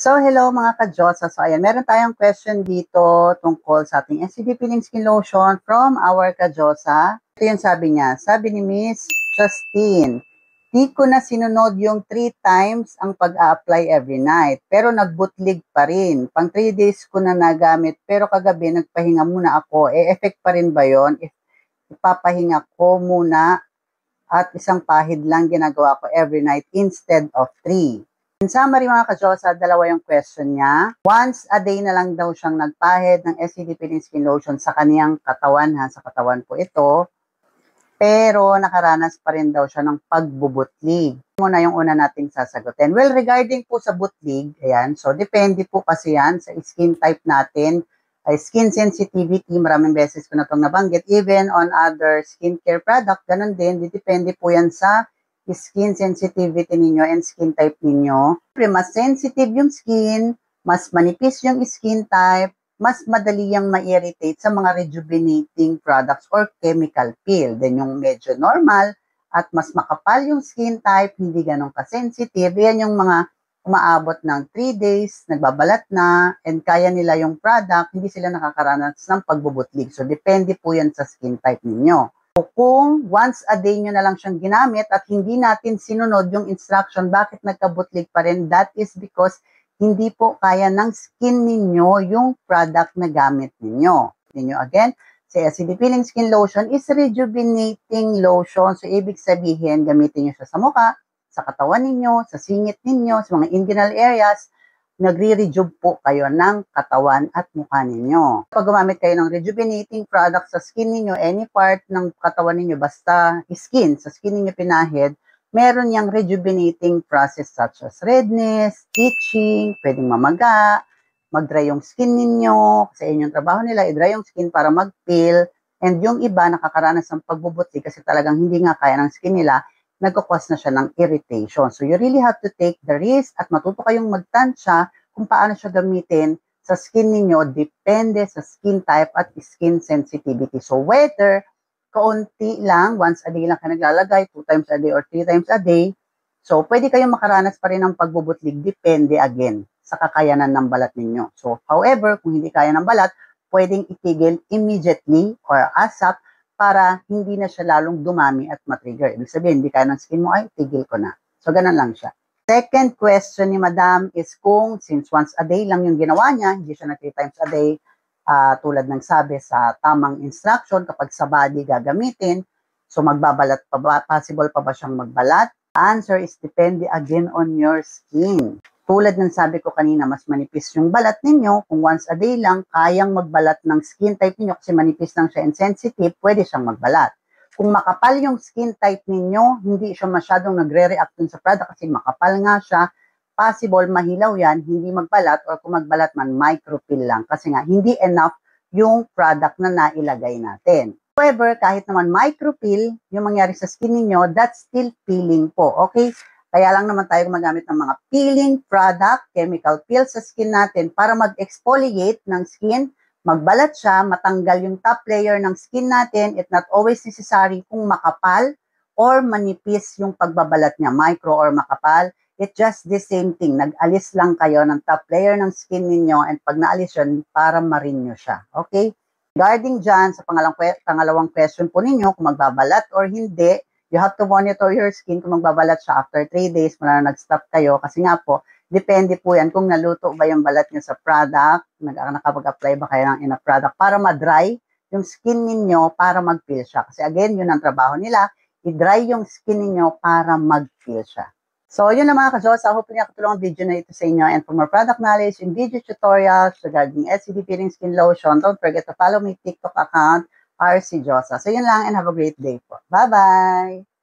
So, hello mga ka-Diyosa. So, ayan, meron tayong question dito tungkol sa ating SCD Peeling Skin Lotion from our ka-Diyosa. Ito yung sabi niya. Sabi ni Miss Justine, di ko na sinunod yung 3 times ang pag-a-apply every night. Pero nagbutlig pa rin. Pang 3 days ko na nagamit. Pero kagabi, nagpahinga muna ako. Effect pa rin ba yun? Ipapahinga ko muna at isang pahid lang ginagawa ko every night instead of 3. In summary mga ka-Diyosa, dalawa yung question niya. Once a day na lang daw siyang nagpahid ng SCD Peeling Skin Lotion sa kaniyang katawan. Sa katawan po ito. Pero nakaranas pa rin daw siya ng pagbubutlig. Muna yung una nating sasagutin. Well, regarding po sa butlig, ayan, so depende po kasi yan sa skin type natin. Skin sensitivity, maraming beses ko na itong nabanggit. Even on other skincare product, ganun din. Depende po yan sa skin sensitivity ninyo and skin type ninyo. Mas sensitive yung skin, mas manipis yung skin type, mas madali yung ma-irritate sa mga rejuvenating products or chemical peel. Then yung medyo normal at mas makapal yung skin type, hindi ganun ka-sensitive. Yan yung mga umaabot ng 3 days, nagbabalat na, and kaya nila yung product, hindi sila nakakaranas ng pagbubutlig. So, depende po yan sa skin type ninyo. So, kung once a day nyo na lang siyang ginamit at hindi natin sinunod yung instruction, bakit nagkabutlig pa rin? That is because hindi po kaya ng skin ninyo yung product na gamit ninyo. Again, si SCD Peeling Skin Lotion is rejuvenating lotion. So, ibig sabihin, gamitin nyo siya sa mukha, sa katawan ninyo, sa singit ninyo, sa mga inguinal areas, nagre-rejuve po kayo ng katawan at mukha ninyo. Pag gumamit kayo ng rejuvenating product sa skin ninyo, any part ng katawan ninyo, basta skin, sa skin ninyo pinahid, meron yung rejuvenating process such as redness, itching, pwedeng mamaga, mag-dry yung skin ninyo, sa inyong trabaho nila, i-dry yung skin para mag-peel, and yung iba nakakaranas ng pagbubutlig kasi talagang hindi nga kaya ng skin nila, nagkakos na siya ng irritation. So, you really have to take the risk at matuto kayong magtansya kung paano siya gamitin sa skin ninyo, depende sa skin type at skin sensitivity. So, whether kaunti lang, once a day lang ka naglalagay, 2 times a day or 3 times a day, so, pwede kayong makaranas pa rin ng pagbubutlig, depende again sa kakayanan ng balat ninyo. So, however, kung hindi kaya ng balat, pwedeng itigil immediately or ASAP para hindi na siya lalong dumami at matrigger. Ibig sabihin, hindi kaya ng skin mo, ay, tigil ko na. So, ganun lang siya. Second question ni Madam is kung since once a day lang yung ginawa niya, hindi siya na 3 times a day, tulad ng sabi sa tamang instruction, kapag sa body gagamitin, so magbabalat pa ba, possible pa ba siyang magbalat? The answer is depende again on your skin. Tulad ng sabi ko kanina, mas manipis yung balat ninyo. Kung once a day lang, kayang magbalat ng skin type ninyo kasi manipis lang siya and sensitive, pwede siyang magbalat. Kung makapal yung skin type ninyo, hindi siya masyadong nagre-react dun sa product kasi makapal nga siya, possible mahilaw yan, hindi magbalat or kung magbalat man, micropeel lang. Kasi nga, hindi enough yung product na nailagay natin. However, kahit naman micropeel, yung mangyari sa skin ninyo, that's still peeling po, okay? Kaya lang naman tayo gumagamit ng mga peeling product, chemical peel sa skin natin para mag-exfoliate ng skin, magbalat siya, matanggal yung top layer ng skin natin. It's not always necessary kung makapal or manipis yung pagbabalat niya, micro or makapal. It's just the same thing. Nag-alis lang kayo ng top layer ng skin ninyo and pag naalis yun, para ma-renew siya. Okay? Regarding dyan, sa pangalawang question po ninyo, kung magbabalat or hindi, you have to monitor your skin kung magbabalat siya after 3 days mula na nag-stop kayo. Kasi nga po, depende po yan kung naluto ba yung balat nyo sa product, nakapag-apply ba kayo ng ina product para ma-dry yung skin ninyo para mag-peel siya. Kasi again, yun ang trabaho nila, i-dry yung skin ninyo para mag-peel siya. So, yun na mga ka-Diyosa. Hopefully, nakatulong ang video na ito sa inyo. And for more product knowledge and video tutorials regarding SCD Peeling Skin Lotion, don't forget to follow my TikTok account, RC Diyosa. So, yun lang and have a great day po. Bye-bye!